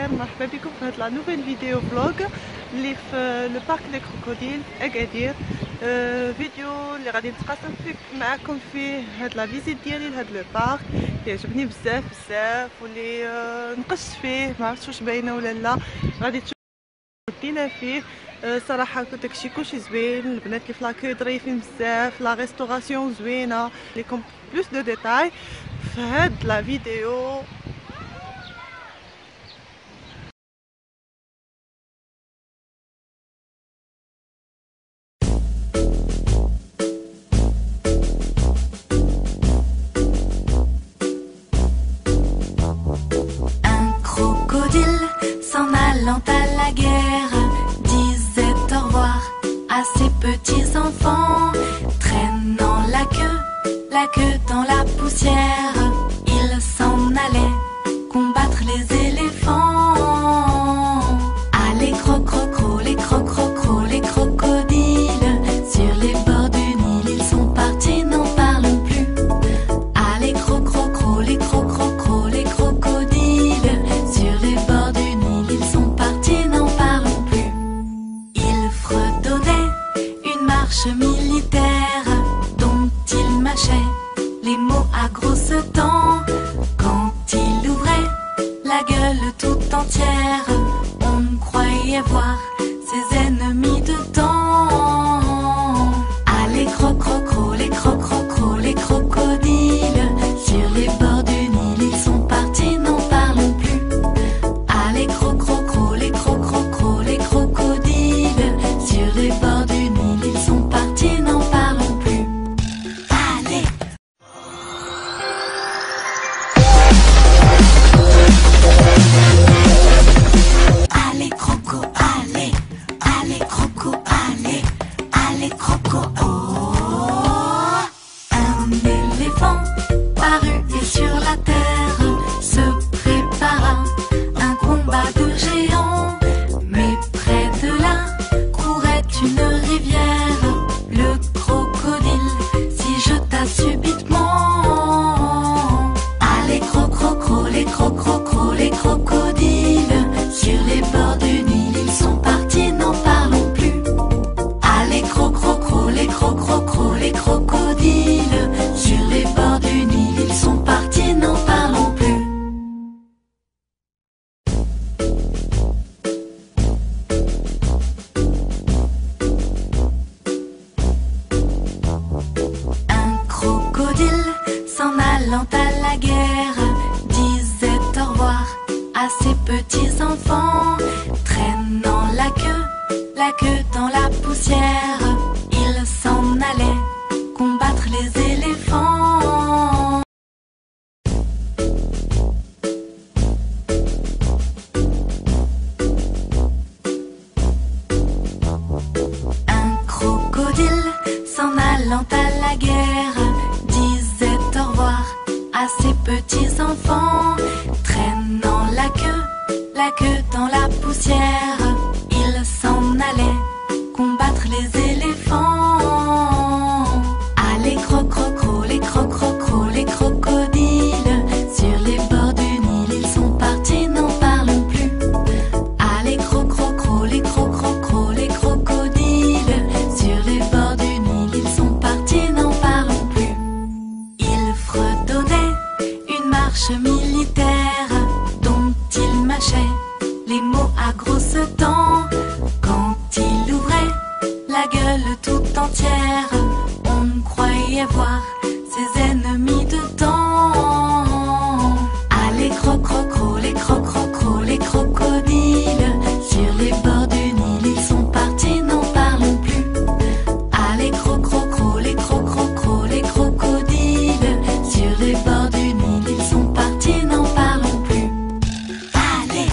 الخير، مرحبا بكم في هاد لا نوفيل فيديو فلوغ اللي في لو بارك دي كروكوديل اكادير. فيديو اللي غادي نتقاسم معكم فيه هاد لا فيزيت ديالي لهاد لو بارك اللي عجبني بزاف واللي نقصت فيه، ما عرفتش واش باينه ولا لا. غادي تشوفوا دينا فيه. صراحه داكشي كلشي زوين، البنات اللي في لاكوي ظريفين بزاف، لا ريستوراسيون زوينه. ليكم بلوس دو ديتاي في هاد لا فيديو. S'en allant à la guerre, disait au revoir à ses petits enfants, traînant la queue dans la poussière. Il s'en allait combattre les éléphants. Ah, les crococros, les crococros, les crocodiles, sur les bords du Nil, ils sont partis, n'en parlons plus. Ah, les crococros, les crococros, les crocodiles, sur les bords du Nil, ils sont partis, n'en parlons plus. Ils fredonnaient une marche militaire dont ils mâchaient les mots à grosses dents. Quand il ouvrait la gueule tout entière, on croyait voir ses ennemis dedans. Ah, les crococros, les crococros, les crocodiles, sur les bords du Nil, ils sont partis, n'en parlons plus. Ah, les crococros, les crococros, les crocodiles, sur les bords du Nil, ils sont partis, n'en parlons plus. Allez! Allez, croco, allez! Allez, croco, allez! Allez, croco, oh! Un éléphant parut et sur la terre se prépara un combat de géants. Mais près de là courait une rivière. Le crocodile s'y jeta subitement. Ah, les crococros, les crococros, les crocodiles, sur les bords du Nil, ils sont partis, n'en parlons plus. Ah, les crococros, les crococros, les crocodiles, sur les bords du Nil, ils sont partis, n'en parlons plus. Un crocodile s'en allant à la guerre disait au revoir à ses petits enfants, traînant la queue dans la poussière. Il s'en allait combattre les éléphants. Un crocodile s'en allant à la guerre disait au revoir à ses petits enfants, traînant la queue dans la poussière. Il s'en allait combattre les éléphants. Ah, les crococros, les crococros, les crocodiles, sur les bords du Nil, ils sont partis, n'en parlons plus. Ah, les crococros, les crococros, les crocodiles, sur les bords du Nil, ils sont partis, n'en parlons plus. Ils fredonnaient une marche militaire dont ils mâchaient les mots à grosses dents. Quand il ouvrait la gueule tout entière, on croyait voir ses ennemis dedans. Ah, les crococros, les crococros, les crocodiles, sur les bords du Nil, ils sont partis, n'en parlons plus. Ah, les crococros, les crococros, les crocodiles, sur les bords du Nil, ils sont partis, n'en parlons plus. Allez!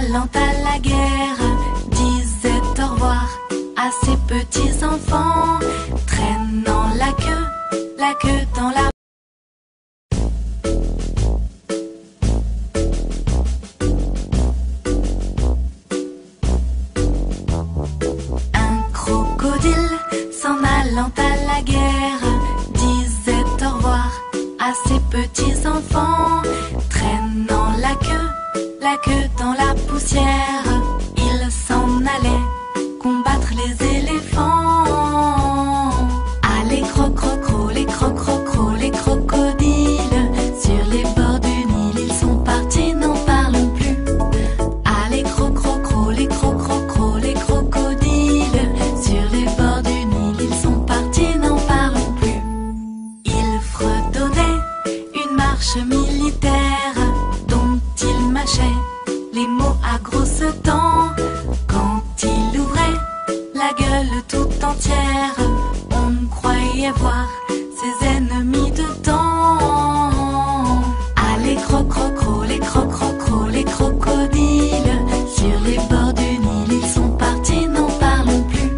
allant à la guerre, disait au revoir à ses petits enfants, traînant la queue dans la... Un crocodile s'en allant à la guerre, disait au revoir à ses petits enfants, traînant la queue dans la poussière. Il s'en allait combattre les éléphants. Allez croc-croc-cro, les croc-croc-cro, les crocodiles, sur les bords du Nil ils sont partis, n'en parlons plus. Allez croc-croc-cro, les croc-croc-cro, les crocodiles, sur les bords du Nil ils sont partis, n'en parlons plus. Ils fredonnaient une marche militaire dont ils mâchaient les mots à grosses dents. Quand il ouvrait la gueule tout entière, on croyait voir ses ennemis dedans. Allez croc-croc-cro, les croc-croc-cro, les crocodiles, sur les bords du Nil ils sont partis, n'en parlons plus.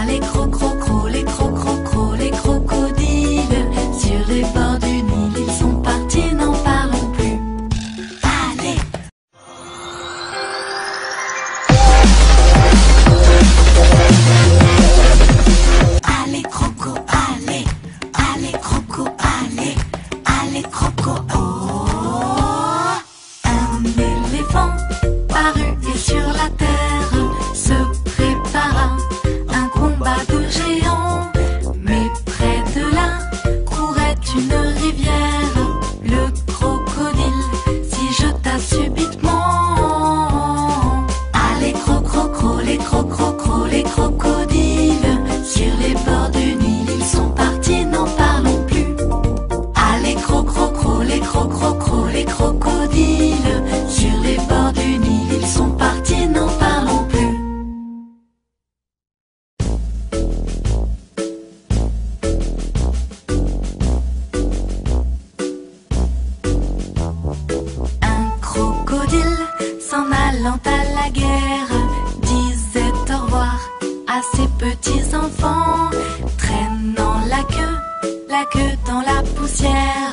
Allez croc-croc-cro, les croc-croc-cro, les crocodiles, sur les bords du Nil ils sont partis, n'en parlons plus. Allez. Allez croco, allez, allez croco, allez, allez croco, oh. Un éléphant parut et sur la terre se prépara un combat de géants. Mais près de là courait une rivière, le crocodile s'y jeta subitement. Allez croc-croc-cro, les croc-croc-cro, les crocodiles, sur les bords du Nil ils sont partis, n'en parlons plus. Allez croc-croc-cro, les croc-croc-cro, les crocodiles, sur les bords du Nil ils sont partis, n'en parlons plus. Un crocodile s'en allant à la guerre, disait au revoir à ses petits enfants, traînant la queue dans la poussière.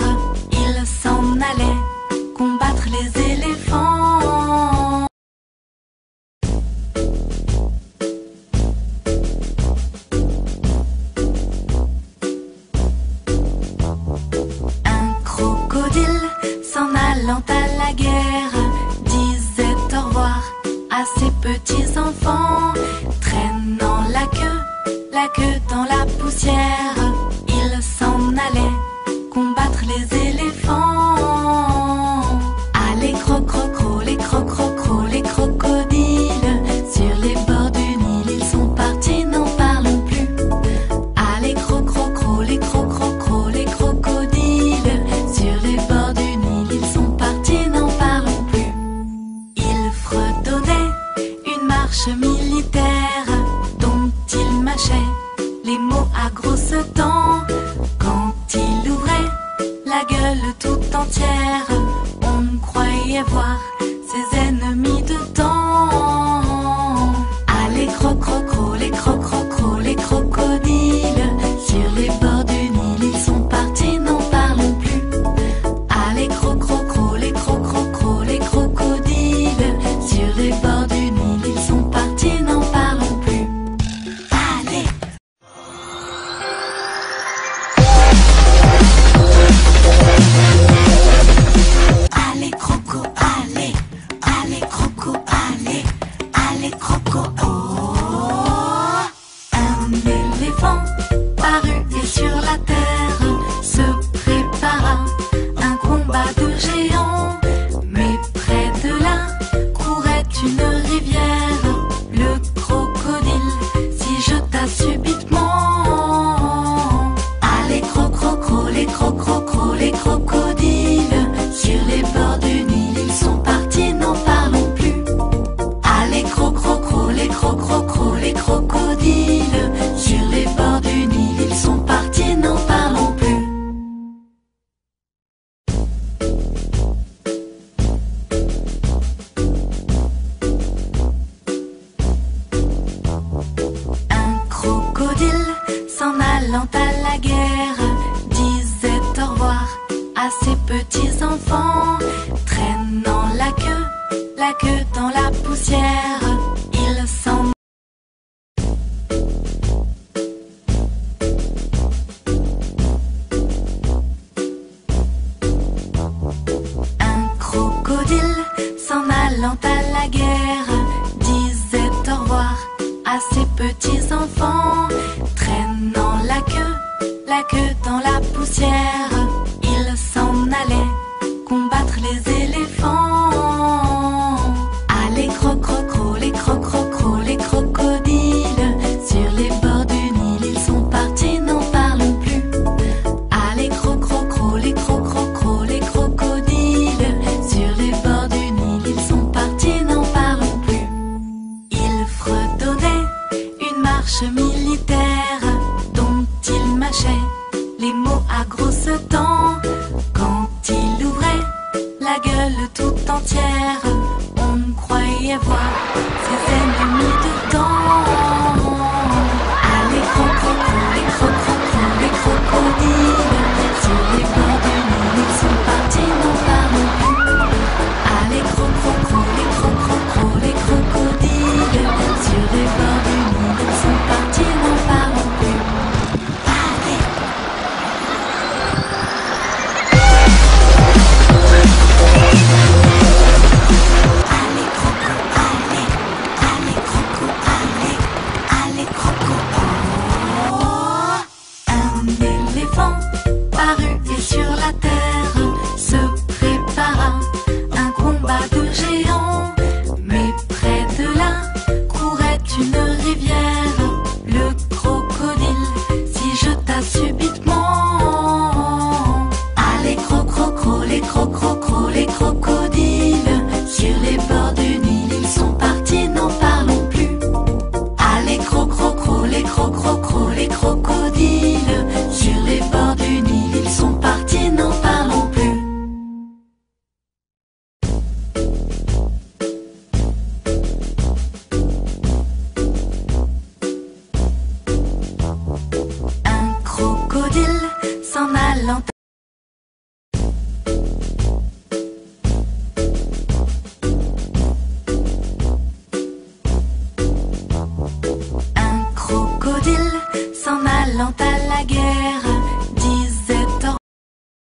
Il s'en allait combattre les éléphants. Un crocodile s'en allant à la guerre, disait au revoir à ses petits enfants, traînant la queue dans la poussière. Il s'en allait combattre les éléphants. Allez croc-croc-cro, les croc-croc-cro, les crocodiles, sur les bords du Nil ils sont partis, n'en parlons plus. Allez croc-croc-cro, les croc-croc-cro, les crocodiles, sur les bords du Nil ils sont partis, n'en parlons plus. Ils fredonnaient une marche militaire dont ils mâchaient les mots à grosses dents. Quand il ouvrait la gueule tout entière, on croyait voir ses ennemis dedans. Allez croc-croc-cro, les croc-croc-cro, les crocodiles, sur les bords du Nil ils sont partis, n'en parlons plus. Allez croc-croc-cro, les croc-croc-cro, les crocodiles, sur les bords du Nil ils sont partis, n'en parlons plus. Allez. Allez croco, allez, allez croco, allez, allez croco, oh. Un éléphant parut et sur la queue dans la poussière. Il s'en Un crocodile s'en allant à la guerre disait au revoir à ses petits enfants, traînant la queue dans la poussière.